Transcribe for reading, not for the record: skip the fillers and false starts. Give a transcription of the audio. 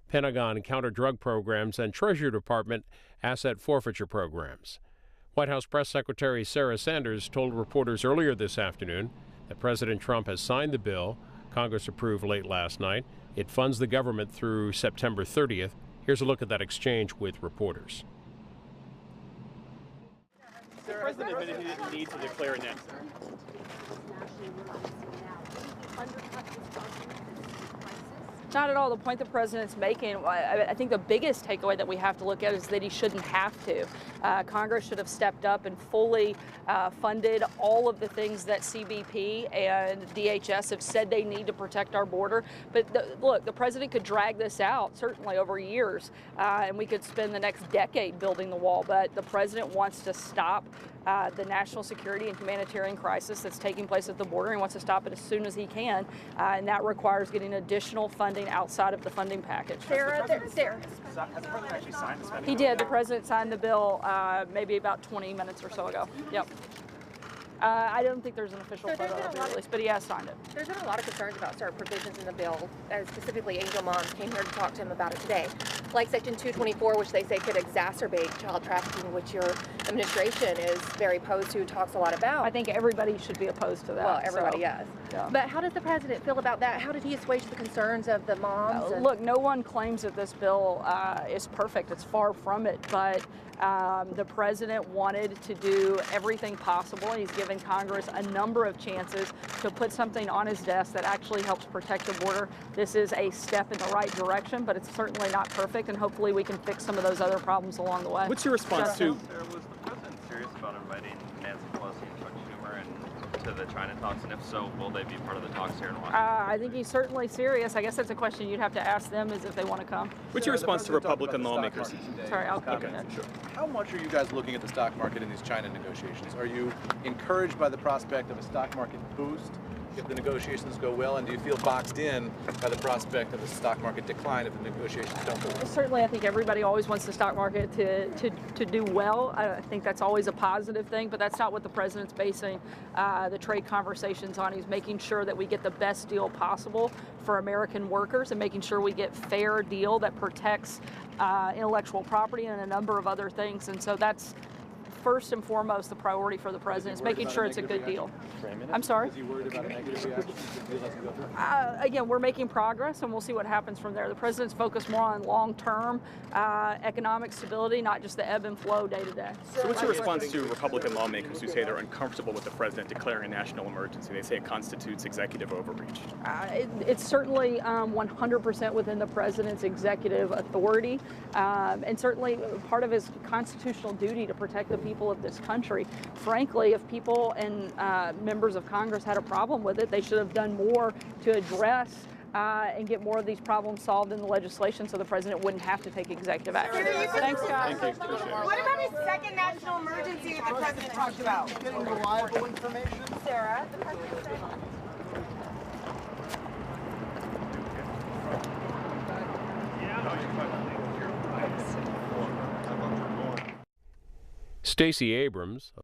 Pentagon counter-drug programs, and Treasury Department asset forfeiture programs. White House Press Secretary Sarah Sanders told reporters earlier this afternoon that President Trump has signed the bill Congress approved late last night. It funds the government through September 30th. Here's a look at that exchange with reporters. The president admitted he didn't need to declare an end. Not at all. The point the president's making, I think the biggest takeaway that we have to look at is that he shouldn't have to. Congress should have stepped up and fully funded all of the things that CBP and DHS have said they need to protect our border. But look, the president could drag this out, certainly over years, and we could spend the next decade building the wall. But the president wants to stop the national security and humanitarian crisis that's taking place at the border. He wants to stop it as soon as he can, and that requires getting additional funding outside of the funding package. Sarah. Has the president actually signed the spending bill? He did. The president signed the bill maybe about 20 minutes or so ago. Yep. I don't think there's an official photo of it released, but he has signed it. There's been a lot of concerns about certain provisions in the bill, specifically Angel Moms came here to talk to him about it today. Like Section 224, which they say could exacerbate child trafficking, which your administration is very opposed to, talks a lot about. I think everybody should be opposed to that. Well, everybody is. Yeah. But how does the president feel about that? How did he assuage the concerns of the moms? Look, no one claims that this bill is perfect. It's far from it, but the president wanted to do everything possible, and he's given Congress a number of chances to put something on his desk that actually helps protect the border. This is a step in the right direction, but it's certainly not perfect, and hopefully we can fix some of those other problems along the way. What's your response to... Was the president serious about inviting Nancy Pelosi and Chuck Schumer to the China talks, and if so, will they be part of the talks here in Washington? I think he's certainly serious. I guess that's a question you'd have to ask them, is if they want to come. What's your response to Republican lawmakers? Sorry, I'll keep it. Sure. How much are you guys looking at the stock market in these China negotiations? Are you encouraged by the prospect of a stock market boost if the negotiations go well, and do you feel boxed in by the prospect of a stock market decline if the negotiations don't go well? Certainly, I think everybody always wants the stock market to do well. I think that's always a positive thing, but that's not what the president's basing the trade conversations on. He's making sure that we get the best deal possible for American workers and making sure we get fair deal that protects intellectual property and a number of other things. And so that's first and foremost the priority for the president, is making sure it's a good deal. I'm sorry? Is he worried about a negative reaction if the deal doesn't go through? Again, we're making progress, and we'll see what happens from there. The president's focused more on long-term economic stability, not just the ebb and flow day to day. So what's your response to Republican lawmakers who say they're uncomfortable with the president declaring a national emergency? They say it constitutes executive overreach. It's certainly 100% within the president's executive authority, and certainly part of his constitutional duty to protect the people of this country. Frankly, if people and members of Congress had a problem with it, they should have done more to address and get more of these problems solved in the legislation so the president wouldn't have to take executive action. Thanks, guys. Thank you. What about his second national emergency that the president talked about? Getting reliable information? Sarah, the president said. Stacey Abrams,